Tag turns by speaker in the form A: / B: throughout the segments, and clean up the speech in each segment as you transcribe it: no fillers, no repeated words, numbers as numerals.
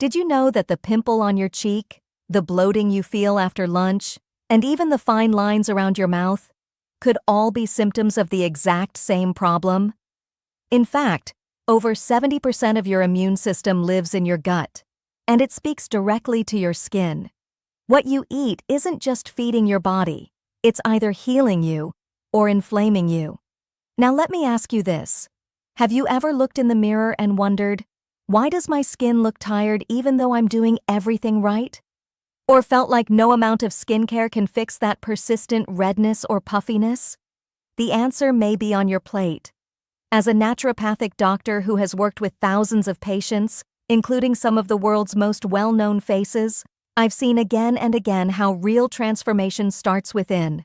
A: Did you know that the pimple on your cheek, the bloating you feel after lunch, and even the fine lines around your mouth could all be symptoms of the exact same problem? In fact, over 70% of your immune system lives in your gut, and it speaks directly to your skin. What you eat isn't just feeding your body, it's either healing you or inflaming you. Now let me ask you this. Have you ever looked in the mirror and wondered, why does my skin look tired even though I'm doing everything right? Or felt like no amount of skincare can fix that persistent redness or puffiness? The answer may be on your plate. As a naturopathic doctor who has worked with thousands of patients, including some of the world's most well-known faces, I've seen again and again how real transformation starts within.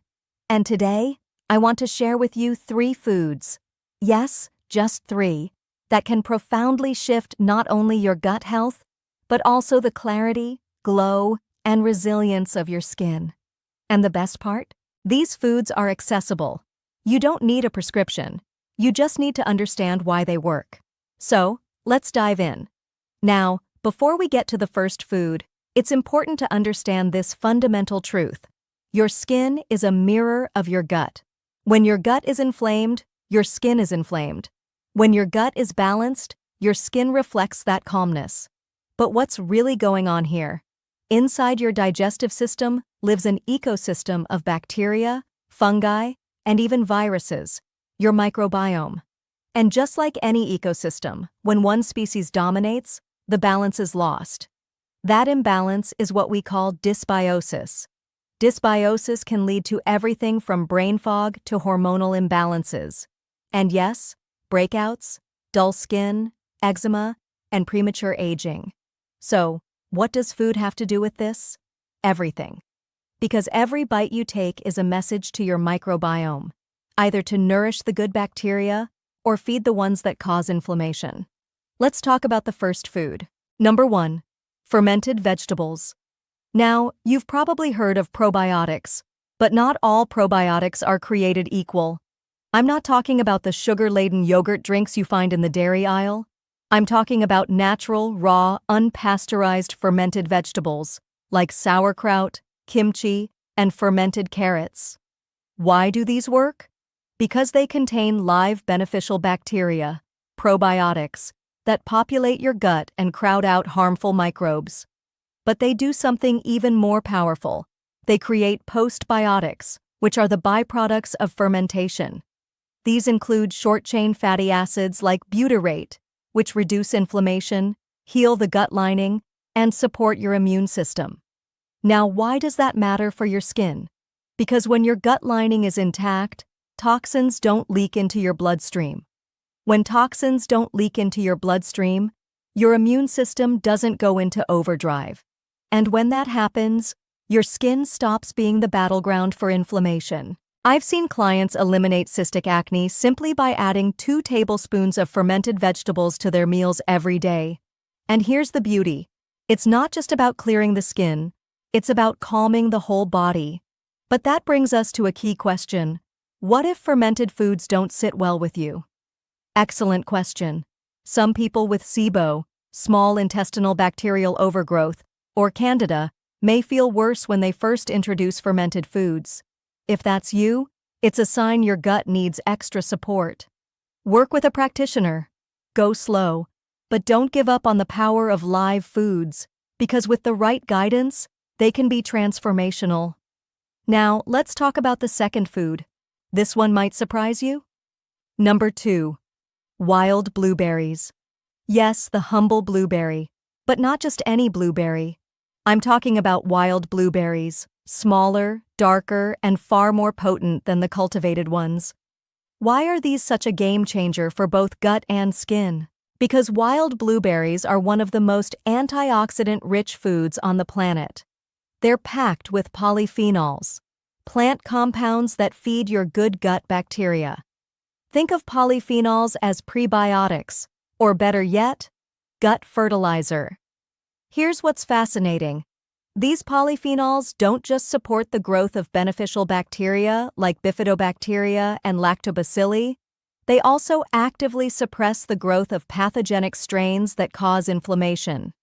A: And today, I want to share with you 3 foods. Yes, just 3. That can profoundly shift not only your gut health, but also the clarity, glow, and resilience of your skin. And the best part? These foods are accessible. You don't need a prescription. You just need to understand why they work. So, let's dive in. Now, before we get to the first food, it's important to understand this fundamental truth. Your skin is a mirror of your gut. When your gut is inflamed, your skin is inflamed. When your gut is balanced, your skin reflects that calmness. But what's really going on here? Inside your digestive system lives an ecosystem of bacteria, fungi, and even viruses, your microbiome. And just like any ecosystem, when one species dominates, the balance is lost. That imbalance is what we call dysbiosis. Dysbiosis can lead to everything from brain fog to hormonal imbalances. And yes, breakouts, dull skin, eczema, and premature aging. So, what does food have to do with this? Everything. Because every bite you take is a message to your microbiome, either to nourish the good bacteria or feed the ones that cause inflammation. Let's talk about the first food. Number 1. Fermented vegetables. Now, you've probably heard of probiotics, but not all probiotics are created equal. I'm not talking about the sugar-laden yogurt drinks you find in the dairy aisle. I'm talking about natural, raw, unpasteurized fermented vegetables, like sauerkraut, kimchi, and fermented carrots. Why do these work? Because they contain live beneficial bacteria, probiotics, that populate your gut and crowd out harmful microbes. But they do something even more powerful. They create postbiotics, which are the byproducts of fermentation. These include short-chain fatty acids like butyrate, which reduce inflammation, heal the gut lining, and support your immune system. Now, why does that matter for your skin? Because when your gut lining is intact, toxins don't leak into your bloodstream. When toxins don't leak into your bloodstream, your immune system doesn't go into overdrive. And when that happens, your skin stops being the battleground for inflammation. I've seen clients eliminate cystic acne simply by adding 2 tablespoons of fermented vegetables to their meals every day. And here's the beauty. It's not just about clearing the skin, it's about calming the whole body. But that brings us to a key question. What if fermented foods don't sit well with you? Excellent question. Some people with SIBO, small intestinal bacterial overgrowth, or Candida, may feel worse when they first introduce fermented foods. If that's you, it's a sign your gut needs extra support. Work with a practitioner. Go slow, but don't give up on the power of live foods, because with the right guidance, they can be transformational. Now, let's talk about the second food. This one might surprise you. Number 2. Wild blueberries. Yes, the humble blueberry, but not just any blueberry. I'm talking about wild blueberries, smaller, darker, and far more potent than the cultivated ones. Why are these such a game changer for both gut and skin? Because wild blueberries are one of the most antioxidant-rich foods on the planet. They're packed with polyphenols, plant compounds that feed your good gut bacteria. Think of polyphenols as prebiotics, or better yet, gut fertilizer. Here's what's fascinating. These polyphenols don't just support the growth of beneficial bacteria like bifidobacteria and lactobacilli, they also actively suppress the growth of pathogenic strains that cause inflammation.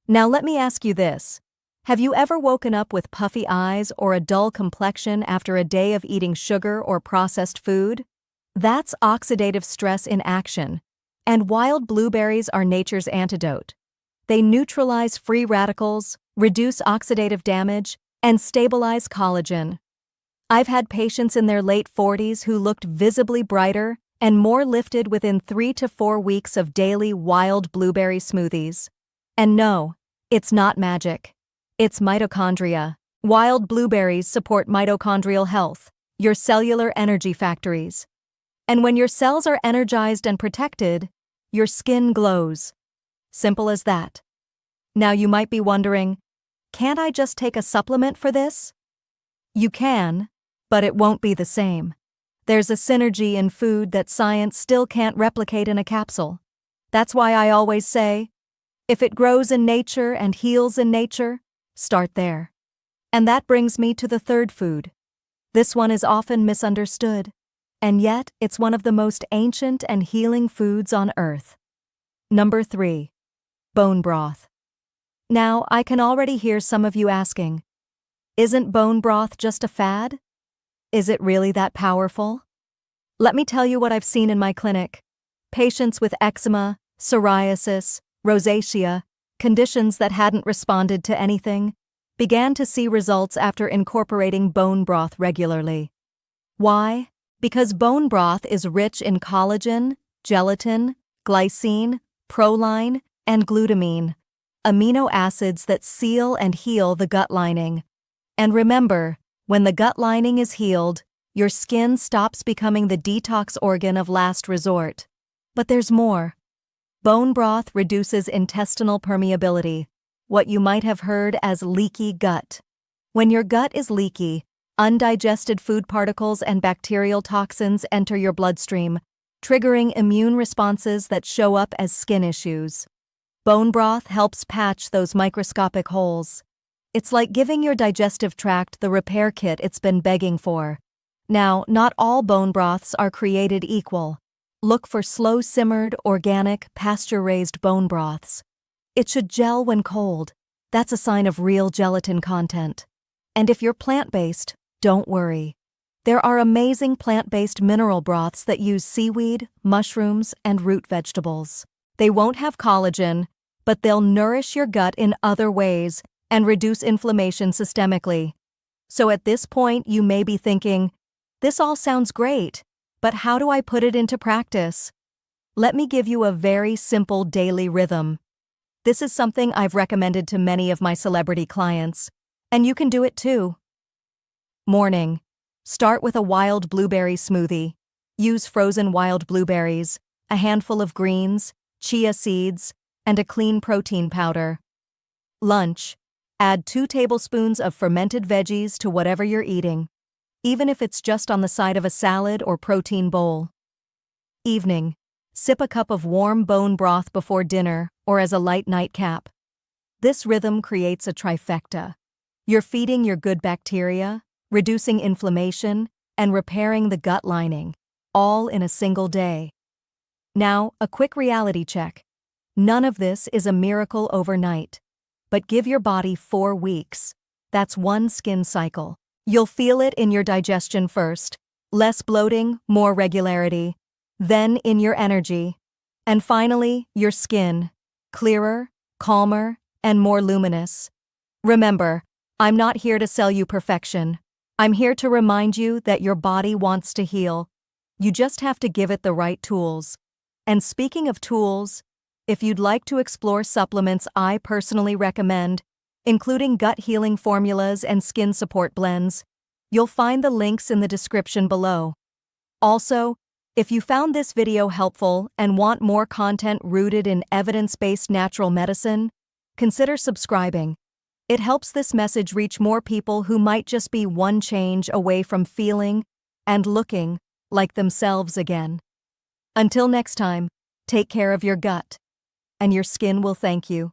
A: Now let me ask you this. Have you ever woken up with puffy eyes or a dull complexion after a day of eating sugar or processed food? That's oxidative stress in action, and wild blueberries are nature's antidote. They neutralize free radicals, reduce oxidative damage, and stabilize collagen. I've had patients in their late 40s who looked visibly brighter and more lifted within 3 to 4 weeks of daily wild blueberry smoothies. And no, it's not magic. It's mitochondria. Wild blueberries support mitochondrial health, your cellular energy factories. And when your cells are energized and protected, your skin glows. Simple as that. Now you might be wondering, can't I just take a supplement for this? You can, but it won't be the same. There's a synergy in food that science still can't replicate in a capsule. That's why I always say, if it grows in nature and heals in nature, start there. And that brings me to the third food. This one is often misunderstood, and yet it's one of the most ancient and healing foods on earth. Number 3. Bone broth. Now, I can already hear some of you asking, isn't bone broth just a fad? Is it really that powerful? Let me tell you what I've seen in my clinic. Patients with eczema, psoriasis, rosacea, conditions that hadn't responded to anything, began to see results after incorporating bone broth regularly. Why? Because bone broth is rich in collagen, gelatin, glycine, proline, and glutamine, amino acids that seal and heal the gut lining. And remember, when the gut lining is healed, your skin stops becoming the detox organ of last resort. But there's more. Bone broth reduces intestinal permeability, what you might have heard as leaky gut. When your gut is leaky, undigested food particles and bacterial toxins enter your bloodstream, triggering immune responses that show up as skin issues. Bone broth helps patch those microscopic holes. It's like giving your digestive tract the repair kit it's been begging for. Now, not all bone broths are created equal. Look for slow-simmered, organic, pasture-raised bone broths. It should gel when cold. That's a sign of real gelatin content. And if you're plant-based, don't worry. There are amazing plant-based mineral broths that use seaweed, mushrooms, and root vegetables. They won't have collagen, but they'll nourish your gut in other ways and reduce inflammation systemically. So at this point, you may be thinking, this all sounds great, but how do I put it into practice? Let me give you a very simple daily rhythm. This is something I've recommended to many of my celebrity clients, and you can do it too. Morning. Start with a wild blueberry smoothie. Use frozen wild blueberries, a handful of greens, chia seeds, and a clean protein powder. Lunch. Add 2 tablespoons of fermented veggies to whatever you're eating, even if it's just on the side of a salad or protein bowl. Evening. Sip a cup of warm bone broth before dinner or as a light nightcap. This rhythm creates a trifecta. You're feeding your good bacteria, reducing inflammation, and repairing the gut lining, all in a single day. Now, a quick reality check. None of this is a miracle overnight. But give your body 4 weeks. That's one skin cycle. You'll feel it in your digestion first, less bloating, more regularity, then in your energy, and finally, your skin, clearer, calmer, and more luminous. Remember, I'm not here to sell you perfection. I'm here to remind you that your body wants to heal. You just have to give it the right tools. And speaking of tools, if you'd like to explore supplements I personally recommend, including gut healing formulas and skin support blends, you'll find the links in the description below. Also, if you found this video helpful and want more content rooted in evidence-based natural medicine, consider subscribing. It helps this message reach more people who might just be one change away from feeling and looking like themselves again. Until next time, take care of your gut, and your skin will thank you.